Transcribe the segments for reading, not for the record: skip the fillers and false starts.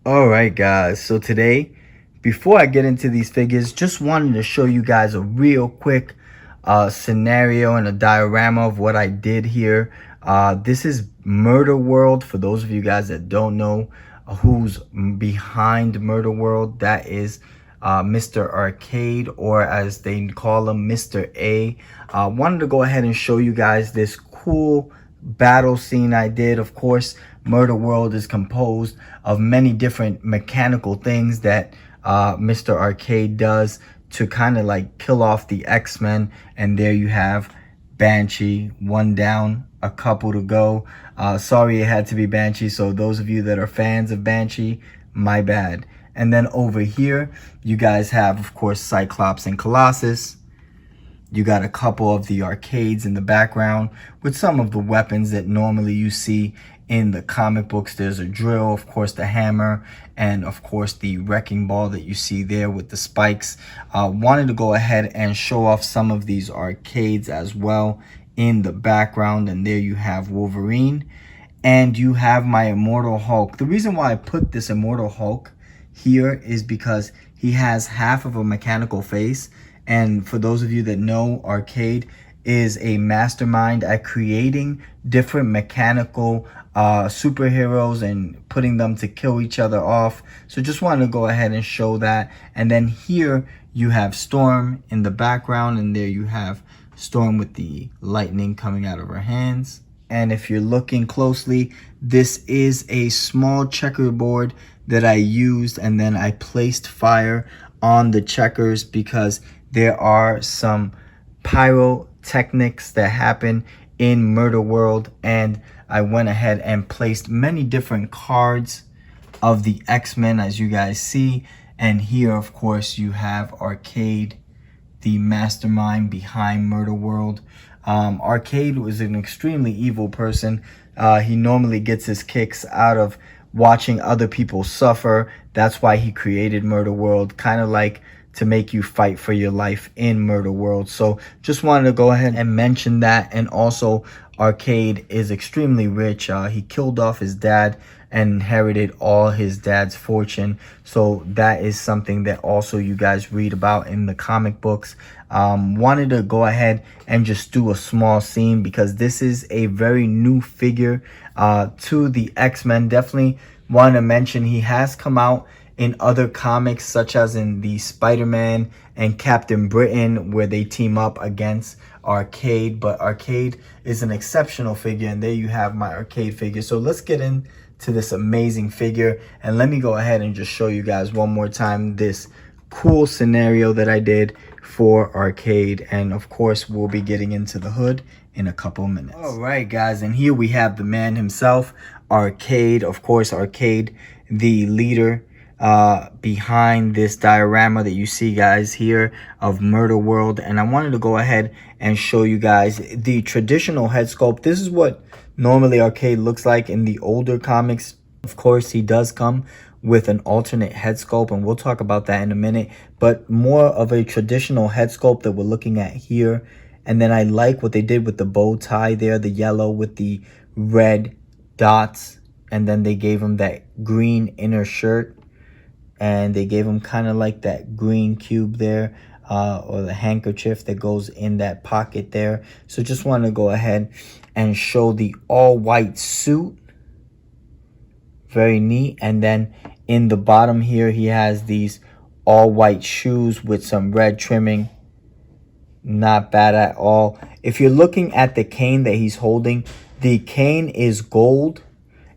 All right, guys. So today, before I get into these figures, just wanted to show you guys a real quick scenario and a diorama of what I did here. This is Murder World. For those of you guys that don't know who's behind Murder World, that is Mr. Arcade, or as they call him, Mr. A. Wanted to go ahead and show you guys this cool battle scene I did. Of course, Murder World is composed of many different mechanical things that Mr. Arcade does to kind of like kill off the X-Men. And there you have Banshee, one down, a couple to go. Sorry it had to be Banshee, so those of you that are fans of Banshee, my bad. And then over here, you guys have, of course, Cyclops and Colossus. You got a couple of the arcades in the background with some of the weapons that normally you see in the comic books. There's a drill, of course, the hammer, and of course the wrecking ball that you see there with the spikes. Wanted to go ahead and show off some of these arcades as well in the background. And there you have Wolverine, and you have my Immortal Hulk. The reason why I put this Immortal Hulk here is because he has half of a mechanical face. And for those of you that know, Arcade is a mastermind at creating different mechanical superheroes and putting them to kill each other off. So just wanted to go ahead and show that. And then here you have Storm in the background, and there you have Storm with the lightning coming out of her hands. And if you're looking closely, this is a small checkerboard that I used, and then I placed fire on the checkers because there are some pyrotechnics that happen in Murder World, and I went ahead and placed many different cards of the X-Men, as you guys see. And here, of course, you have Arcade, the mastermind behind Murder World. Arcade was an extremely evil person. He normally gets his kicks out of watching other people suffer. That's why he created Murder World, kind of like to make you fight for your life in Murder World. So just wanted to go ahead and mention that. And also, Arcade is extremely rich. He killed off his dad and inherited all his dad's fortune. So that is something that also you guys read about in the comic books. Wanted to go ahead and just do a small scene because this is a very new figure to the X-Men. Definitely want to mention he has come out in other comics, such as in the Spider-Man and Captain Britain, where they team up against Arcade. But Arcade is an exceptional figure, and there you have my Arcade figure. So let's get into this amazing figure, and let me go ahead and just show you guys one more time this cool scenario that I did for Arcade. And of course, we'll be getting into the hood in a couple minutes. All right, guys, and here we have the man himself, Arcade. Of course, Arcade, the leader behind this diorama that you see guys here of Murder World. And I wanted to go ahead and show you guys the traditional head sculpt. This is what normally Arcade looks like in the older comics. Of course, he does come with an alternate head sculpt, and we'll talk about that in a minute, but more of a traditional head sculpt that we're looking at here. And then I like what they did with the bow tie there, the yellow with the red dots, and then they gave him that green inner shirt, and they gave him kind of like that green cube there, or the handkerchief that goes in that pocket there. So just want to go ahead and show the all white suit. Very neat. And then in the bottom here, he has these all white shoes with some red trimming. Not bad at all. If you're looking at the cane that he's holding, the cane is gold,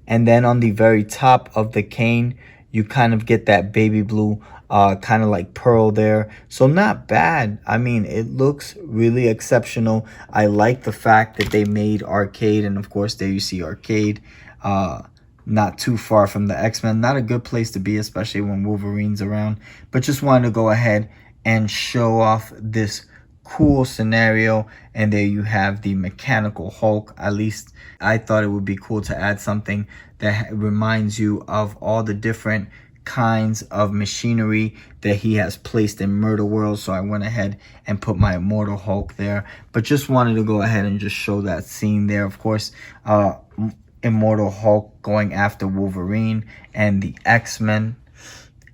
and then on the very top of the cane you kind of get that baby blue kind of like pearl there. So not bad. I mean, it looks really exceptional. I like the fact that they made Arcade, and of course there you see Arcade, not too far from the X-Men. Not a good place to be, especially when Wolverine's around. But just wanted to go ahead and show off this cool scenario. And there you have the Mechanical Hulk. At least I thought it would be cool to add something that reminds you of all the different kinds of machinery that he has placed in Murder World. So I went ahead and put my Immortal Hulk there. But just wanted to go ahead and just show that scene there. Of course, Immortal Hulk going after Wolverine and the X-Men.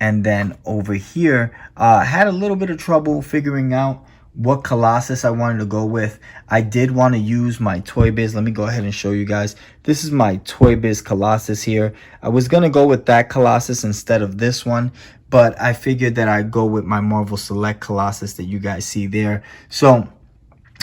And then over here, had a little bit of trouble figuring out what Colossus I wanted to go with. I did want to use my Toy Biz. Let me go ahead and show you guys. This is my Toy Biz Colossus here. I was going to go with that Colossus instead of this one, but I figured that I'd go with my Marvel Select Colossus that you guys see there. So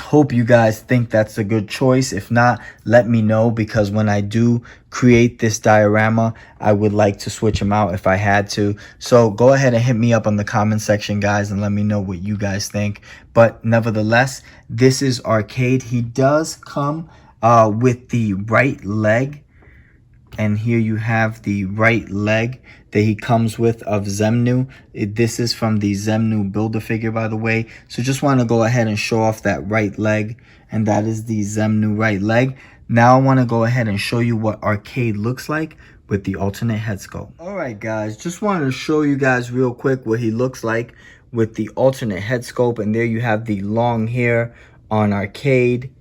hope you guys think that's a good choice. If not, let me know, because when I do create this diorama, I would like to switch them out if I had to. So go ahead and hit me up on the comment section, guys, and let me know what you guys think. But nevertheless, this is Arcade. He does come with the right leg, and here you have the right leg that he comes with of Zemnu. This is from the Zemnu Build-A-Figure, by the way. So just want to go ahead and show off that right leg, and that is the Zemnu right leg. Now I want to go ahead and show you what Arcade looks like with the alternate head sculpt. All right, guys, just wanted to show you guys real quick what he looks like with the alternate head sculpt. And there you have the long hair on Arcade.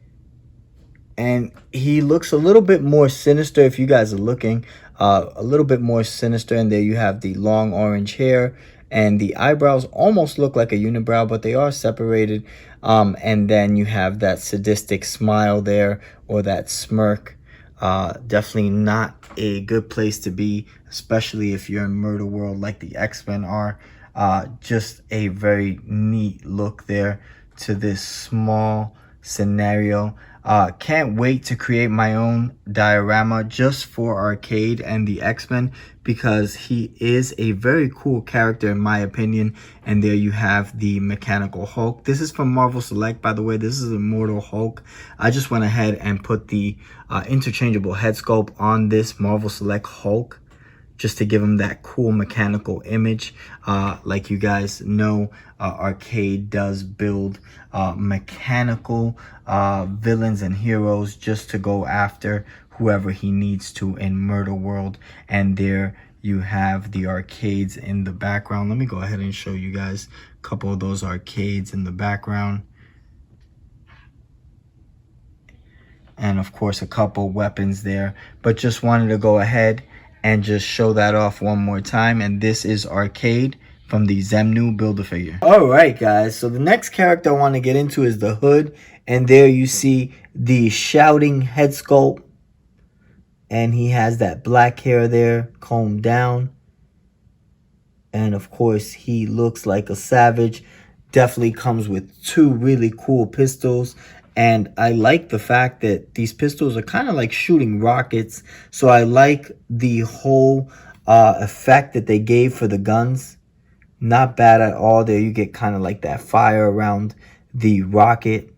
And he looks a little bit more sinister if you guys are looking, a little bit more sinister. And there you have the long orange hair, and the eyebrows almost look like a unibrow, but they are separated. And then you have that sadistic smile there, or that smirk. Definitely not a good place to be, especially if you're in Murder World like the X-Men are. Just a very neat look there to this small scenario. Can't wait to create my own diorama just for Arcade and the X-Men, because he is a very cool character in my opinion. And there you have the Mechanical Hulk. This is from Marvel Select, by the way. This is Immortal Hulk. I just went ahead and put the interchangeable head sculpt on this Marvel Select Hulk, just to give him that cool mechanical image. Like you guys know, Arcade does build mechanical villains and heroes just to go after whoever he needs to in Murder World. And there you have the arcades in the background. Let me go ahead and show you guys a couple of those arcades in the background. And of course, a couple weapons there. But just wanted to go ahead and just show that off one more time. And this is Arcade from the Zemnu Build-A-Figure. All right, guys. So the next character I want to get into is the Hood. And there you see the shouting head sculpt. And he has that black hair there combed down. And of course, he looks like a savage. Definitely comes with two really cool pistols. And I like the fact that these pistols are kind of like shooting rockets. So I like the whole effect that they gave for the guns. Not bad at all. There you get kind of like that fire around the rocket.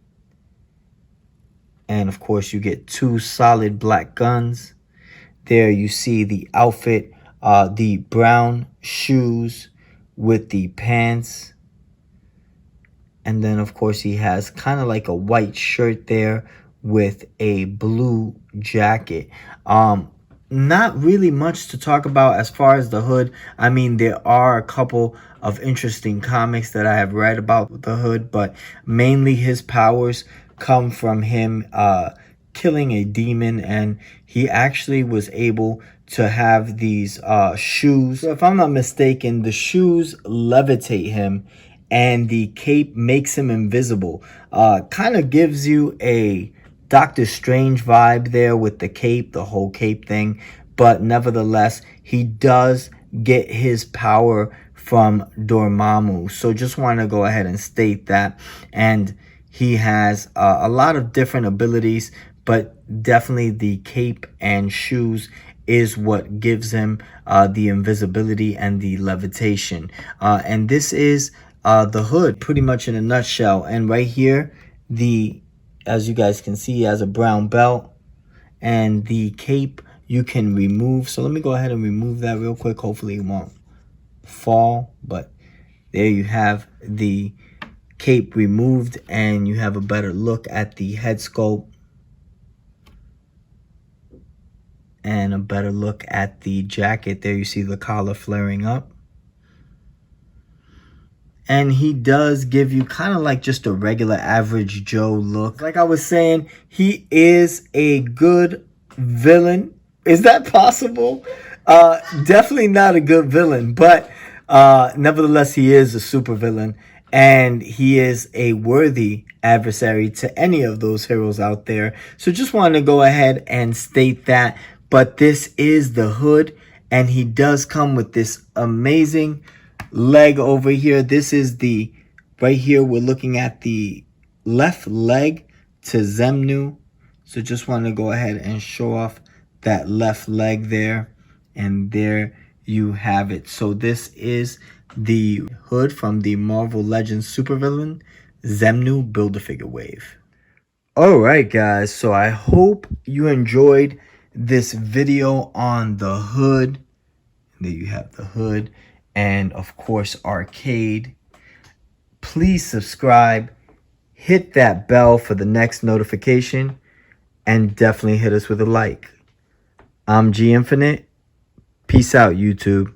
And of course, you get two solid black guns. There you see the outfit, the brown shoes with the pants. And then, of course, he has kind of like a white shirt there with a blue jacket. Not really much to talk about as far as the Hood. I mean, there are a couple of interesting comics that I have read about the Hood, but mainly his powers come from him killing a demon, and he actually was able to have these shoes. So if I'm not mistaken, the shoes levitate him, and the cape makes him invisible. Kind of gives you a Doctor Strange vibe there with the cape, the whole cape thing. But nevertheless, he does get his power from Dormammu. So just want to go ahead and state that. And he has a lot of different abilities, but definitely the cape and shoes is what gives him the invisibility and the levitation. And this is the Hood pretty much in a nutshell. And right here, as you guys can see, he has a brown belt, and the cape you can remove. So let me go ahead and remove that real quick. Hopefully it won't fall, but there you have the cape removed, and you have a better look at the head sculpt and a better look at the jacket. There you see the collar flaring up. And he does give you kind of like just a regular average Joe look. Like I was saying, he is a good villain. Is that possible? Definitely not a good villain, but nevertheless, he is a super villain, and he is a worthy adversary to any of those heroes out there. So just wanted to go ahead and state that. But this is the Hood, and he does come with this amazing leg over here. This is the right here. We're looking at the left leg to Zemnu. So just want to go ahead and show off that left leg there. And there you have it. So this is the Hood from the Marvel Legends supervillain, Zemnu Build-A-Figure Wave. Alright guys, so I hope you enjoyed this video on the Hood. There you have the Hood. And of course, Arcade. Please subscribe. Hit that bell for the next notification. And definitely hit us with a like. I'm G Infinite. Peace out, YouTube.